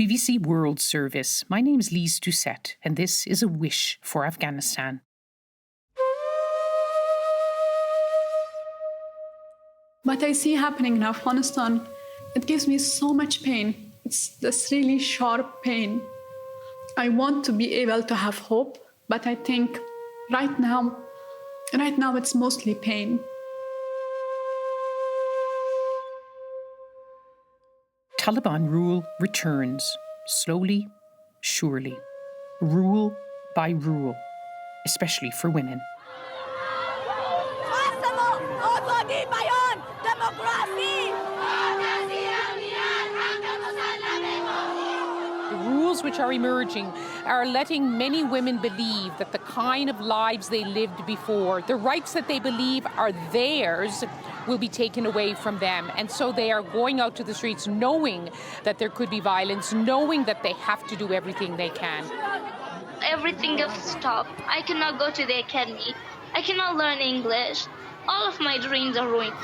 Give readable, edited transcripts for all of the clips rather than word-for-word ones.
BBC World Service. My name's Lise Doucette, and this is A Wish for Afghanistan. What I see happening in Afghanistan, it gives me so much pain. It's this really sharp pain. I want to be able to have hope, but I think right now it's mostly pain. Taliban rule returns, slowly, surely, rule by rule, especially for women. The rules which are emerging are letting many women believe that the kind of lives they lived before, the rights that they believe are theirs, will be taken away from them. And so they are going out to the streets knowing that there could be violence, knowing that they have to do everything they can. Everything has stopped. I cannot go to the academy. I cannot learn English. All of my dreams are ruined.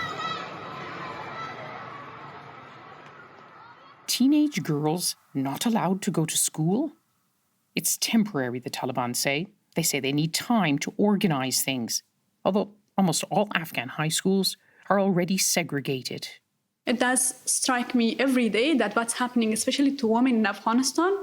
Teenage girls not allowed to go to school? It's temporary, the Taliban say. They say they need time to organise things, although almost all Afghan high schools are already segregated. It does strike me every day that what's happening, especially to women in Afghanistan,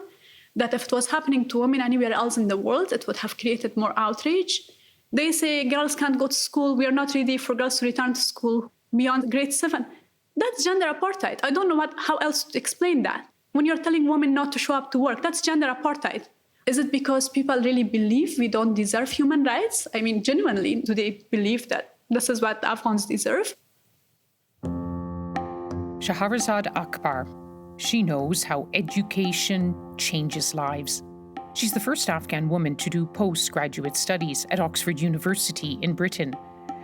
that if it was happening to women anywhere else in the world, it would have created more outrage. They say girls can't go to school. We are not ready for girls to return to school beyond grade 7. That's gender apartheid. I don't know how else to explain that. When you're telling women not to show up to work, that's gender apartheid. Is it because people really believe we don't deserve human rights? I mean, genuinely, do they believe that this is what Afghans deserve? Shahrazad Akbar. She knows how education changes lives. She's the first Afghan woman to do postgraduate studies at Oxford University in Britain,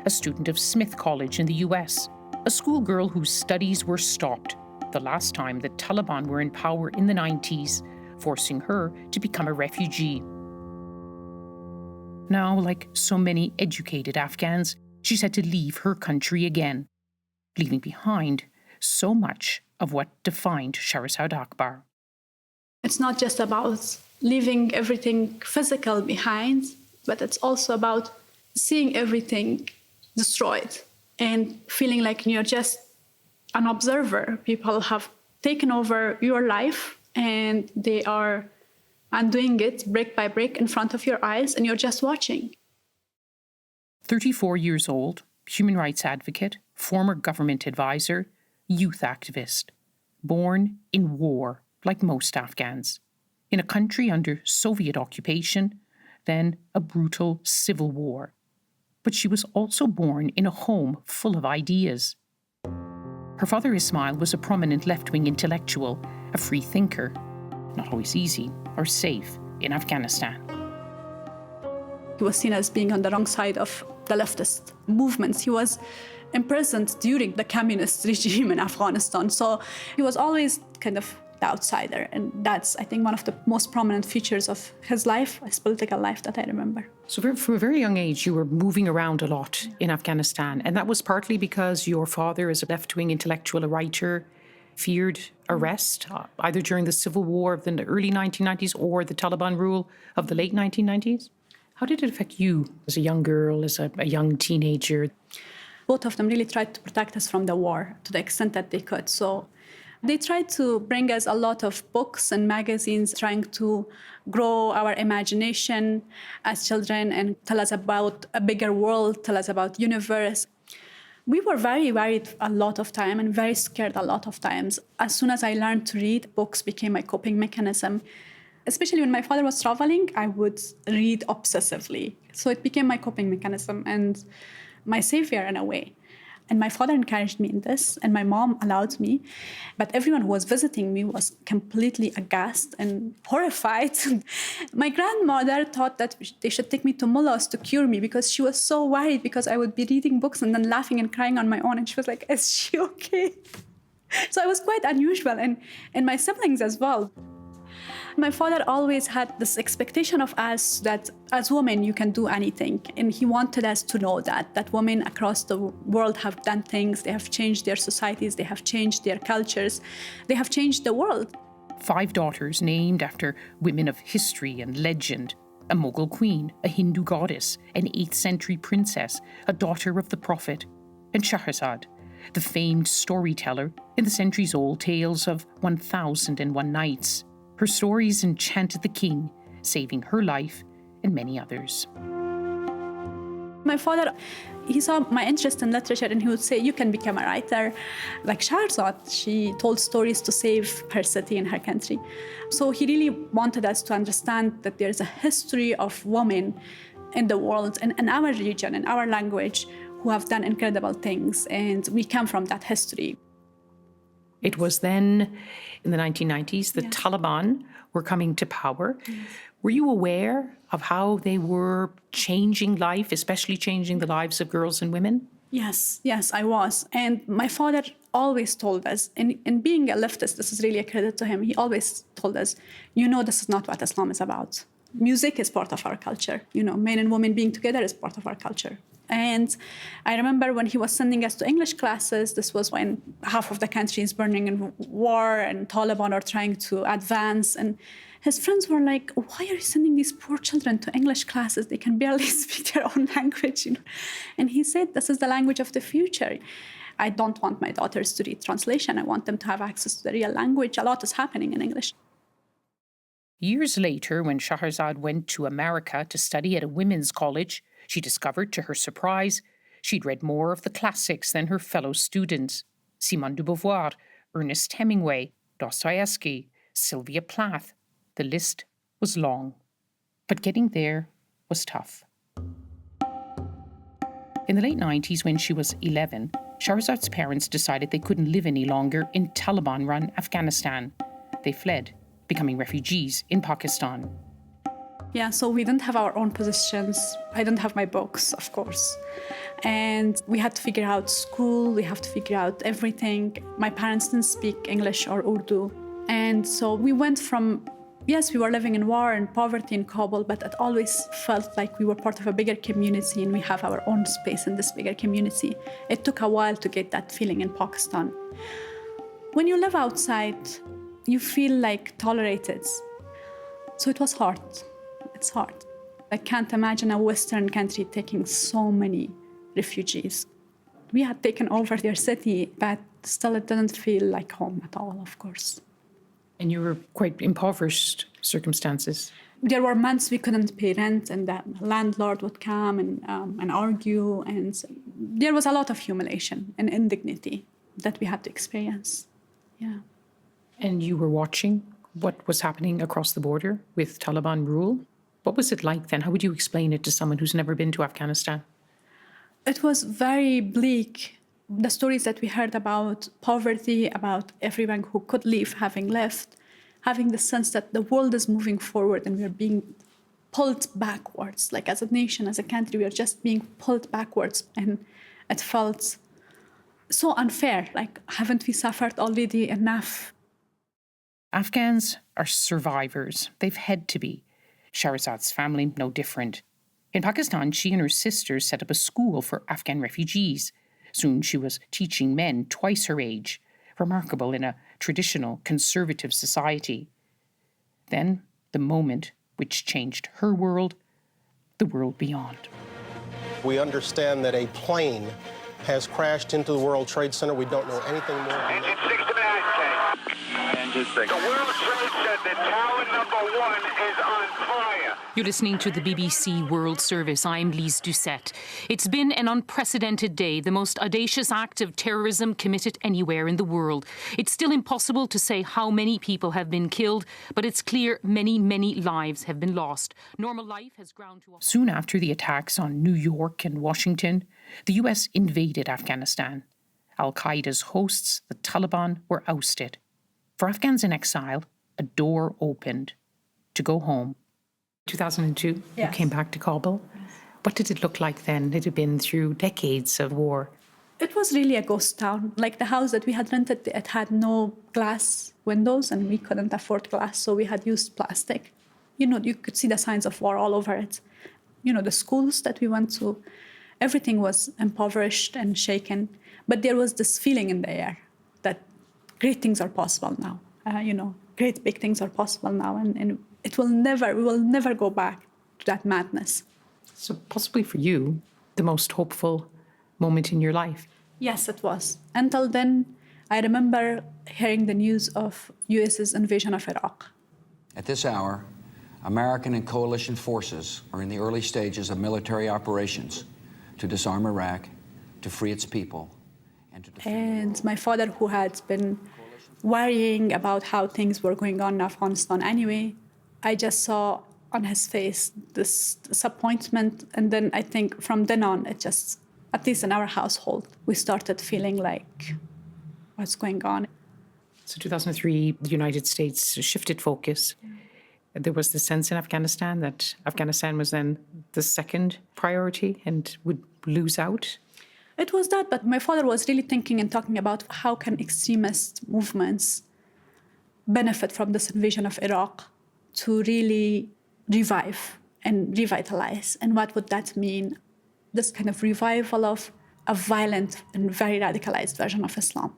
a student of Smith College in the US, a schoolgirl whose studies were stopped the last time the Taliban were in power in the 90s, forcing her to become a refugee. Now, like so many educated Afghans, she's had to leave her country again, leaving behind so much of what defined Shahrazad Akbar. It's not just about leaving everything physical behind, but it's also about seeing everything destroyed and feeling like you're just an observer. People have taken over your life and they are undoing it brick by brick in front of your eyes, and you're just watching. 34 years old, human rights advocate, former government advisor, youth activist, born in war, like most Afghans, in a country under Soviet occupation, then a brutal civil war. But she was also born in a home full of ideas. Her father Ismail was a prominent left-wing intellectual, a free thinker, not always easy or safe in Afghanistan. He was seen as being on the wrong side of the leftist movements. He was imprisoned during the communist regime in Afghanistan. So he was always kind of the outsider. And that's, I think, one of the most prominent features of his life, his political life, that I remember. So from a very young age, you were moving around a lot in Afghanistan. And that was partly because your father, as a left-wing intellectual, a writer, feared arrest, either during the civil war of the early 1990s or the Taliban rule of the late 1990s. How did it affect you as a young girl, as a young teenager? Both of them really tried to protect us from the war to the extent that they could. So they tried to bring us a lot of books and magazines, trying to grow our imagination as children and tell us about a bigger world, tell us about universe. We were very worried a lot of time and very scared a lot of times. As soon as I learned to read, books became my coping mechanism. Especially when my father was traveling, I would read obsessively. So it became my coping mechanism and my savior in a way. And my father encouraged me in this, and my mom allowed me. But everyone who was visiting me was completely aghast and horrified. My grandmother thought that they should take me to mullahs to cure me because she was so worried because I would be reading books and then laughing and crying on my own. And she was like, is she okay? So I was quite unusual, and my siblings as well. My father always had this expectation of us that as women, you can do anything. And he wanted us to know that women across the world have done things. They have changed their societies. They have changed their cultures. They have changed the world. 5 daughters named after women of history and legend: a Mughal queen, a Hindu goddess, an 8th century princess, a daughter of the Prophet, and Shahrazad, the famed storyteller in the centuries-old tales of 1001 Nights. Her stories enchanted the king, saving her life and many others. My father, he saw my interest in literature and he would say, you can become a writer. Like Shahrazad, she told stories to save her city and her country. So he really wanted us to understand that there's a history of women in the world, in our region, in our language, who have done incredible things. And we come from that history. It was then, in the 1990s, the Taliban were coming to power. Were you aware of how they were changing life, especially changing the lives of girls and women? Yes, I was. And my father always told us, in being a leftist, this is really a credit to him, he always told us, this is not what Islam is about. Music is part of our culture. Men and women being together is part of our culture. And I remember when he was sending us to English classes, this was when half of the country is burning in war and Taliban are trying to advance. And his friends were like, why are you sending these poor children to English classes? They can barely speak their own language. And he said, this is the language of the future. I don't want my daughters to read translation. I want them to have access to the real language. A lot is happening in English. Years later, when Shahrazad went to America to study at a women's college, she discovered, to her surprise, she'd read more of the classics than her fellow students: Simone de Beauvoir, Ernest Hemingway, Dostoevsky, Sylvia Plath. The list was long. But getting there was tough. In the late 90s, when she was 11, Shahrazad's parents decided they couldn't live any longer in Taliban-run Afghanistan. They fled, becoming refugees in Pakistan. Yeah, so we didn't have our own possessions. I didn't have my books, of course. And we had to figure out school, we have to figure out everything. My parents didn't speak English or Urdu. And so we went from, yes, we were living in war and poverty in Kabul, but it always felt like we were part of a bigger community and we have our own space in this bigger community. It took a while to get that feeling in Pakistan. When you live outside, you feel like tolerated. So it was hard. It's hard. I can't imagine a Western country taking so many refugees. We had taken over their city, but still it didn't feel like home at all, of course. And you were quite impoverished circumstances. There were months we couldn't pay rent, and the landlord would come and argue, and there was a lot of humiliation and indignity that we had to experience. Yeah. And you were watching what was happening across the border with Taliban rule. What was it like then? How would you explain it to someone who's never been to Afghanistan? It was very bleak. The stories that we heard about poverty, about everyone who could leave having left, having the sense that the world is moving forward and we're being pulled backwards. Like as a nation, as a country, we are just being pulled backwards. And it felt so unfair. Like, haven't we suffered already enough? Afghans are survivors. They've had to be. Shahrazad's family, no different. In Pakistan, she and her sisters set up a school for Afghan refugees. Soon she was teaching men twice her age, remarkable in a traditional conservative society. Then the moment which changed her world, the world beyond. We understand that a plane has crashed into the World Trade Center. We don't know anything more. Engine 6 to 9, Engine 6. The World Trade Center, tower number 1 is on fire. You're listening to the BBC World Service. I'm Lise Doucette. It's been an unprecedented day, the most audacious act of terrorism committed anywhere in the world. It's still impossible to say how many people have been killed, but it's clear many, many lives have been lost. Normal life has ground to a... Soon after the attacks on New York and Washington, the US invaded Afghanistan. Al-Qaeda's hosts, the Taliban, were ousted. For Afghans in exile, a door opened to go home. 2002, Yes. You came back to Kabul. What did it look like then? It had been through decades of war. It was really a ghost town. Like the house that we had rented, it had no glass windows and we couldn't afford glass, so we had used plastic. You could see the signs of war all over it. The schools that we went to, everything was impoverished and shaken. But there was this feeling in the air that great things are possible now. great big things are possible now, and we will never go back to that madness. So possibly for you, the most hopeful moment in your life. Yes, it was. Until then, I remember hearing the news of US's invasion of Iraq. At this hour, American and coalition forces are in the early stages of military operations to disarm Iraq, to free its people, and to defend. And my father, who had been worrying about how things were going on in Afghanistan anyway, I just saw on his face this disappointment. And then I think from then on, it just, at least in our household, we started feeling like, what's going on? So 2003, the United States shifted focus. There was the sense in Afghanistan that Afghanistan was then the second priority and would lose out. It was that, but my father was really thinking and talking about how can extremist movements benefit from this invasion of Iraq to really revive and revitalize. And what would that mean? This kind of revival of a violent and very radicalized version of Islam.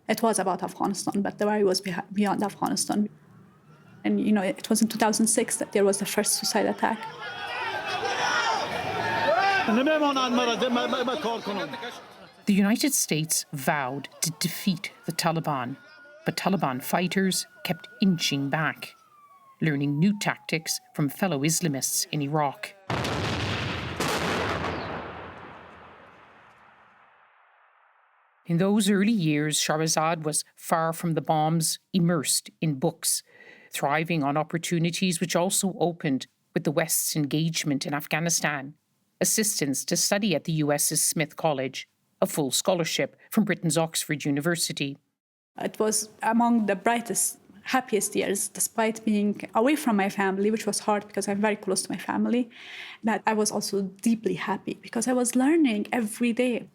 It was about Afghanistan, but the worry was beyond Afghanistan. And, you know, it was in 2006 that there was the first suicide attack. The United States vowed to defeat the Taliban, but Taliban fighters kept inching back, learning new tactics from fellow Islamists in Iraq. In those early years, Shahrazad was far from the bombs, immersed in books, thriving on opportunities which also opened with the West's engagement in Afghanistan, assistance to study at the US's Smith College, a full scholarship from Britain's Oxford University. It was among the brightest, happiest years, despite being away from my family, which was hard because I'm very close to my family. But I was also deeply happy because I was learning every day.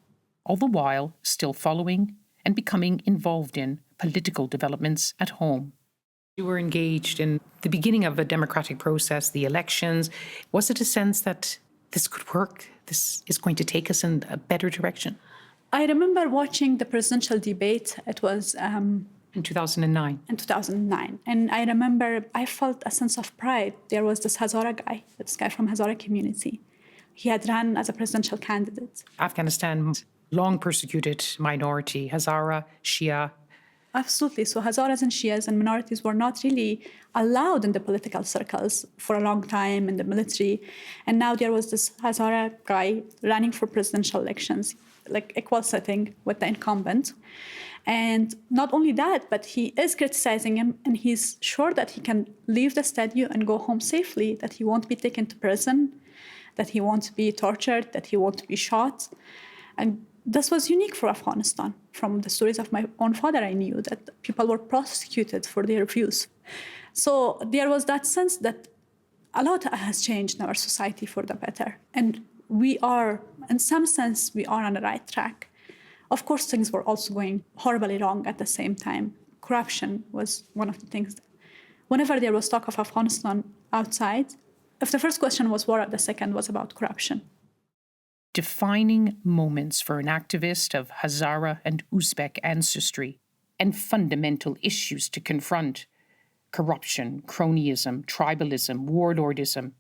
All the while still following and becoming involved in political developments at home. You were engaged in the beginning of a democratic process, the elections. Was it a sense that this could work? This is going to take us in a better direction? I remember watching the presidential debate. It was in 2009. In 2009. And I remember I felt a sense of pride. There was this guy from Hazara community. He had run as a presidential candidate. Afghanistan, long persecuted minority, Hazara, Shia. Absolutely. So Hazaras and Shias and minorities were not really allowed in the political circles for a long time in the military. And now there was this Hazara guy running for presidential elections, like equal setting with the incumbent. And not only that, but he is criticizing him, and he's sure that he can leave the stadium and go home safely, that he won't be taken to prison, that he won't be tortured, that he won't be shot. And this was unique for Afghanistan. From the stories of my own father, I knew that people were prosecuted for their views. So there was that sense that a lot has changed in our society for the better. And we are, in some sense, we are on the right track. Of course, things were also going horribly wrong at the same time. Corruption was one of the things. Whenever there was talk of Afghanistan outside, if the first question was war, the second was about corruption. Defining moments for an activist of Hazara and Uzbek ancestry, and fundamental issues to confront: corruption, cronyism, tribalism, warlordism.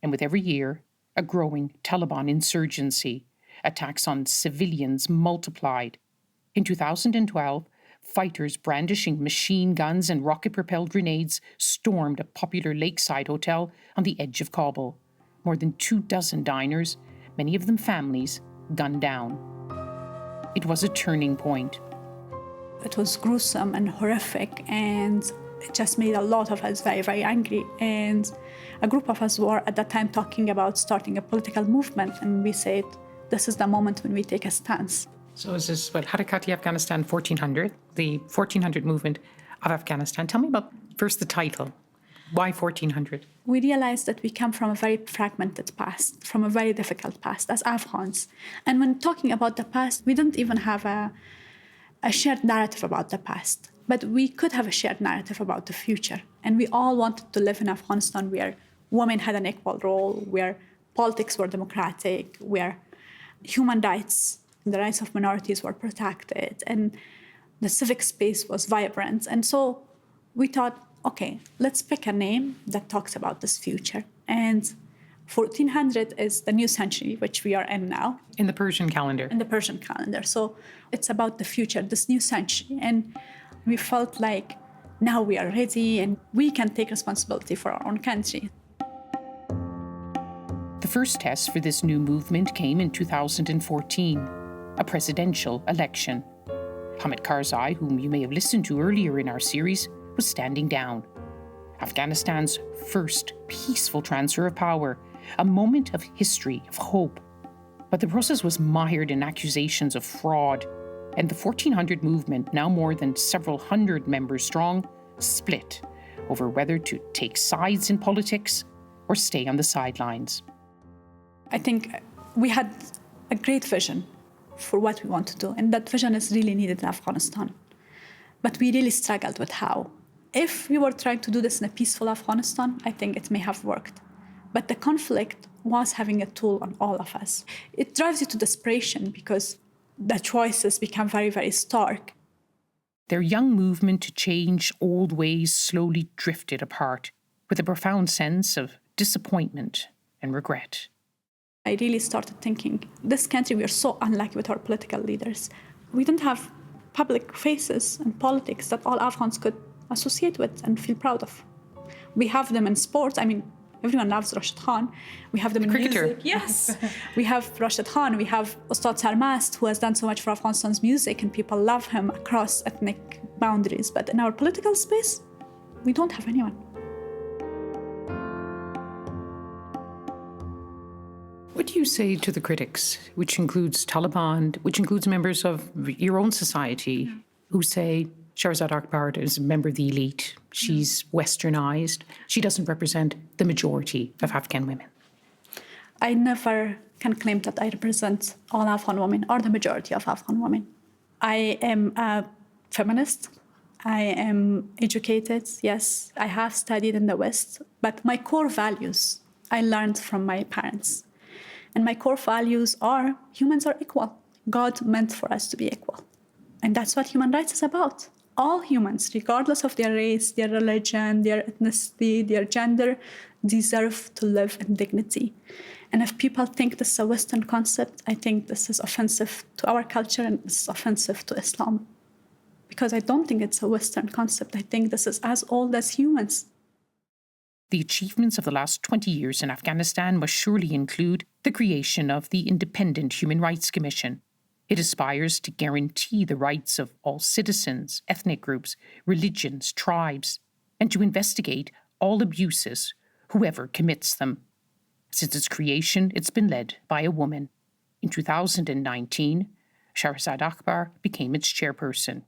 And with every year, a growing Taliban insurgency, attacks on civilians multiplied. In 2012, fighters brandishing machine guns and rocket-propelled grenades stormed a popular lakeside hotel on the edge of Kabul. More than 24 diners, many of them families, gunned down. It was a turning point. It was gruesome and horrific, and it just made a lot of us very, very angry. And a group of us were at that time talking about starting a political movement, and we said, this is the moment when we take a stance. So is this, Harakati Afghanistan 1400, the 1400 movement of Afghanistan. Tell me about first the title. Why 1400? We realized that we come from a very fragmented past, from a very difficult past as Afghans. And when talking about the past, we didn't even have a shared narrative about the past. But we could have a shared narrative about the future. And we all wanted to live in Afghanistan where women had an equal role, where politics were democratic, where human rights, the rights of minorities were protected, and the civic space was vibrant. And so we thought, okay, let's pick a name that talks about this future. And 1400 is the new century, which we are in now. In the Persian calendar. In the Persian calendar. So it's about the future, this new century. And we felt like now we are ready and we can take responsibility for our own country. The first test for this new movement came in 2014, a presidential election. Hamid Karzai, whom you may have listened to earlier in our series, was standing down. Afghanistan's first peaceful transfer of power, a moment of history, of hope. But the process was mired in accusations of fraud, and the 1400 movement, now more than several hundred members strong, split over whether to take sides in politics or stay on the sidelines. I think we had a great vision for what we want to do, and that vision is really needed in Afghanistan. But we really struggled with how. If we were trying to do this in a peaceful Afghanistan, I think it may have worked. But the conflict was having a toll on all of us. It drives you to desperation because the choices become very, very stark. Their young movement to change old ways slowly drifted apart, with a profound sense of disappointment and regret. I really started thinking, this country, we are so unlucky with our political leaders. We don't have public faces in politics that all Afghans could associate with and feel proud of. We have them in sports. I mean, everyone loves Rashid Khan. We have them in cricketer. Music. Yes. We have Rashid Khan. We have Ustad Sarmast, who has done so much for Afghanistan's music, and people love him across ethnic boundaries. But in our political space, we don't have anyone. What do you say to the critics, which includes Taliban, which includes members of your own society, who say Shahrazad Akbar is a member of the elite, she's westernized, she doesn't represent the majority of Afghan women? I never can claim that I represent all Afghan women or the majority of Afghan women. I am a feminist. I am educated, yes. I have studied in the West, but my core values I learned from my parents. And my core values are humans are equal. God meant for us to be equal. And that's what human rights is about. All humans, regardless of their race, their religion, their ethnicity, their gender, deserve to live in dignity. And if people think this is a Western concept, I think this is offensive to our culture and this is offensive to Islam. Because I don't think it's a Western concept. I think this is as old as humans. The achievements of the last 20 years in Afghanistan must surely include the creation of the Independent Human Rights Commission. It aspires to guarantee the rights of all citizens, ethnic groups, religions, tribes, and to investigate all abuses, whoever commits them. Since its creation, it's been led by a woman. In 2019, Shahrazad Akbar became its chairperson.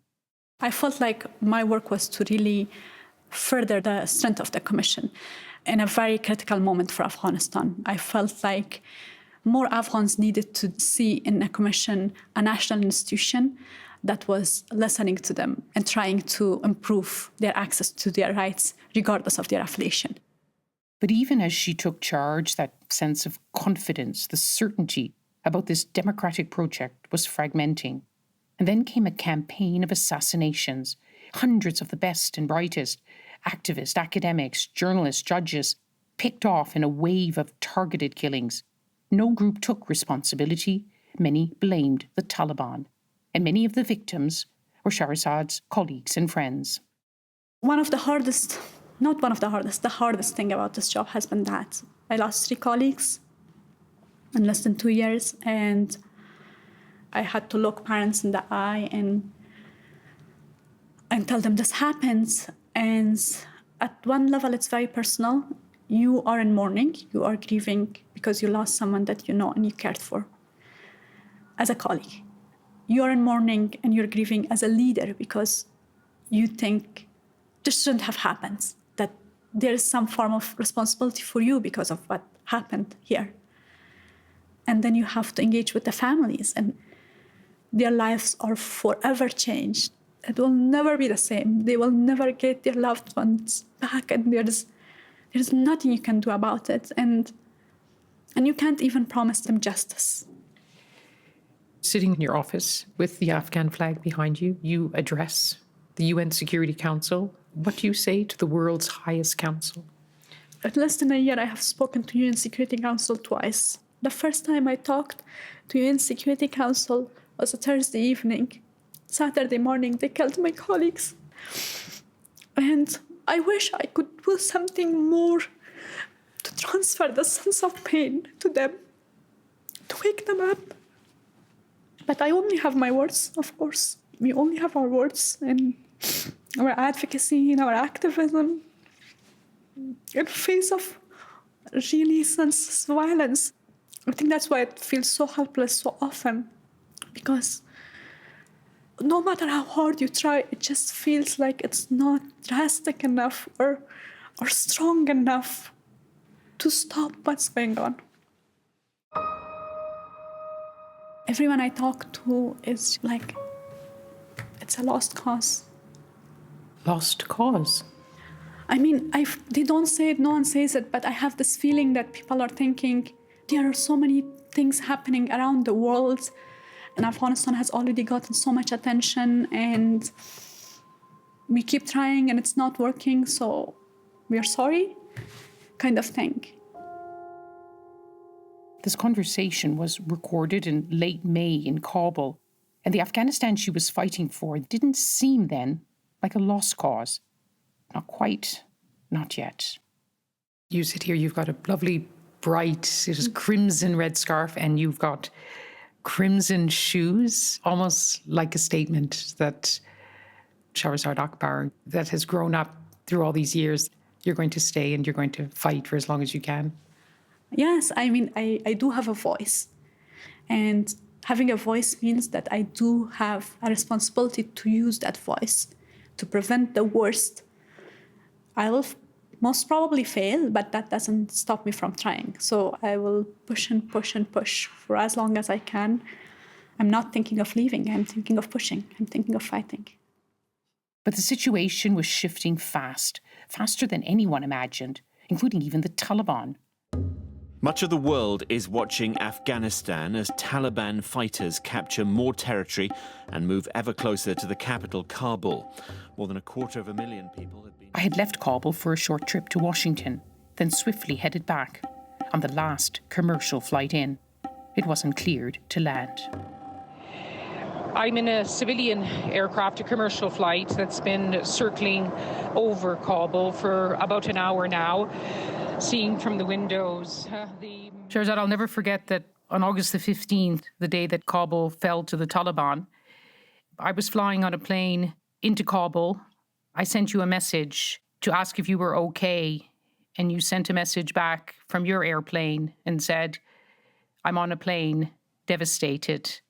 I felt like my work was to really further the strength of the commission in a very critical moment for Afghanistan. I felt like more Afghans needed to see in a commission a national institution that was listening to them and trying to improve their access to their rights, regardless of their affiliation. But even as she took charge, that sense of confidence, the certainty about this democratic project was fragmenting. And then came a campaign of assassinations. Hundreds of the best and brightest, activists, academics, journalists, judges, picked off in a wave of targeted killings. No group took responsibility. Many blamed the Taliban. And many of the victims were Shahrazad's colleagues and friends. The hardest thing about this job has been that I lost 3 colleagues in less than 2 years, and I had to look parents in the eye and tell them this happens. And at one level, it's very personal. You are in mourning, you are grieving because you lost someone that you know and you cared for as a colleague. You are in mourning and you're grieving as a leader because you think this shouldn't have happened, that there is some form of responsibility for you because of what happened here. And then you have to engage with the families, and their lives are forever changed. It will never be the same. They will never get their loved ones back, and there's nothing you can do about it. And you can't even promise them justice. Sitting in your office with the Afghan flag behind you, you address the UN Security Council What do you say to the world's highest council? In less than a year, I have spoken to UN Security Council twice. The first time I talked to UN Security Council was a Thursday evening. Saturday morning, they killed my colleagues. And I wish I could do something more to transfer the sense of pain to them, to wake them up. But I only have my words, of course. We only have our words and our advocacy and our activism in face of really senseless violence. I think that's why it feels so helpless so often, because no matter how hard you try, it just feels like it's not drastic enough or strong enough to stop what's going on. Everyone I talk to is like, it's a lost cause. Lost cause? I mean, they don't say it, no one says it, but I have this feeling that people are thinking there are so many things happening around the world, and Afghanistan has already gotten so much attention, and we keep trying and it's not working, so we are sorry, kind of thing. This conversation was recorded in late May in Kabul, and the Afghanistan she was fighting for didn't seem then like a lost cause. Not quite, not yet. You sit here, you've got a lovely, bright, it is crimson red scarf, and you've got crimson shoes, almost like a statement that Shahrazad Akbar, that has grown up through all these years, you're going to stay and you're going to fight for as long as you can. Yes, I mean, I do have a voice. And having a voice means that I do have a responsibility to use that voice to prevent the worst. I'll most probably fail, but that doesn't stop me from trying. So I will push and push and push for as long as I can. I'm not thinking of leaving. I'm thinking of pushing. I'm thinking of fighting. But the situation was shifting fast, faster than anyone imagined, including even the Taliban. Much of the world is watching Afghanistan as Taliban fighters capture more territory and move ever closer to the capital, Kabul. More than 250,000 people had been... I had left Kabul for a short trip to Washington, then swiftly headed back on the last commercial flight in. It wasn't cleared to land. I'm in a civilian aircraft, a commercial flight that's been circling over Kabul for about an hour now. Seeing from the windows. Shahrazad, I'll never forget that on August the 15th, the day that Kabul fell to the Taliban, I was flying on a plane into Kabul. I sent you a message to ask if you were okay, and you sent a message back from your airplane and said, I'm on a plane, devastated.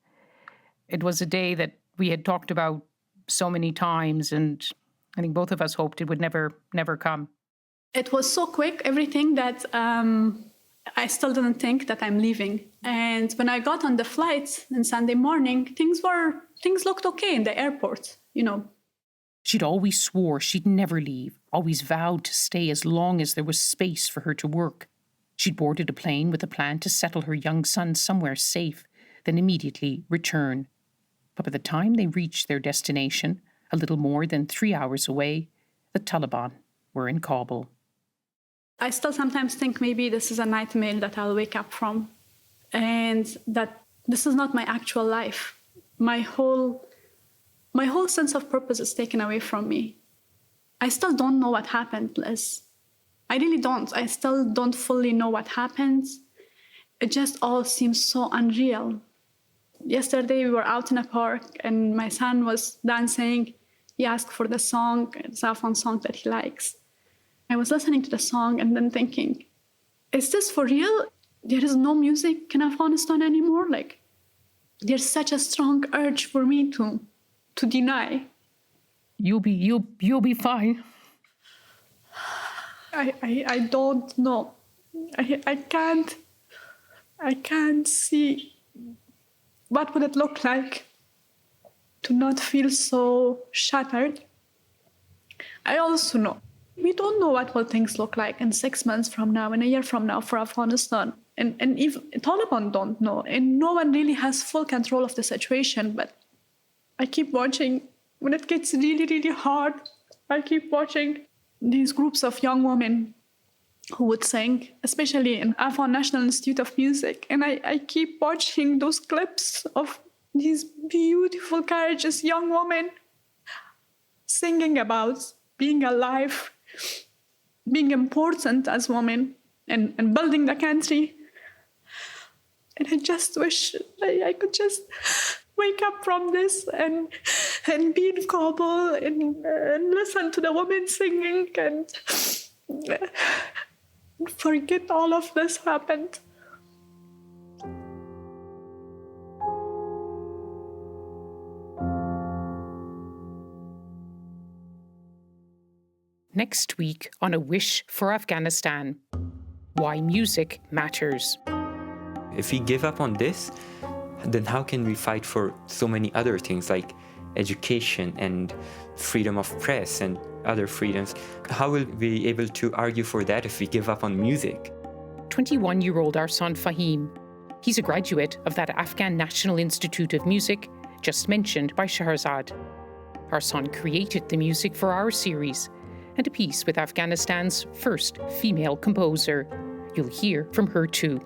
It was a day that we had talked about so many times, and I think both of us hoped it would never come. It was so quick, everything, that I still didn't think that I'm leaving. And when I got on the flight on Sunday morning, things looked okay in the airport, you know. She'd always swore she'd never leave, always vowed to stay as long as there was space for her to work. She'd boarded a plane with a plan to settle her young son somewhere safe, then immediately return. But by the time they reached their destination, a little more than 3 hours away, the Taliban were in Kabul. I still sometimes think maybe this is a nightmare that I'll wake up from, and that this is not my actual life. My whole sense of purpose is taken away from me. I still don't know what happened, Liz. I really don't. I still don't fully know what happened. It just all seems so unreal. Yesterday we were out in a park and my son was dancing. He asked for the song, it's a Afghan song that he likes. I was listening to the song and then thinking, is this for real? There is no music in Afghanistan anymore? Like, there's such a strong urge for me to deny. You'll be fine. I don't know. I can't see what would it look like to not feel so shattered. I also know we don't know what will things look like in 6 months from now, in a year from now for Afghanistan. And even Taliban don't know. And no one really has full control of the situation. But I keep watching when it gets really, really hard. I keep watching these groups of young women who would sing, especially in Afghan National Institute of Music. And I keep watching those clips of these beautiful, courageous young women singing about being alive, being important as women, and building the country. And I just wish I could just wake up from this and be in Kabul and listen to the women singing and forget all of this happened. Next week on A Wish for Afghanistan, why music matters. If we give up on this, then how can we fight for so many other things like education and freedom of press and other freedoms? How will we be able to argue for that if we give up on music? 21-year-old Arsan Fahim. He's a graduate of that Afghan National Institute of Music just mentioned by Shahrazad. Arsan created the music for our series and a piece with Afghanistan's first female composer. You'll hear from her too.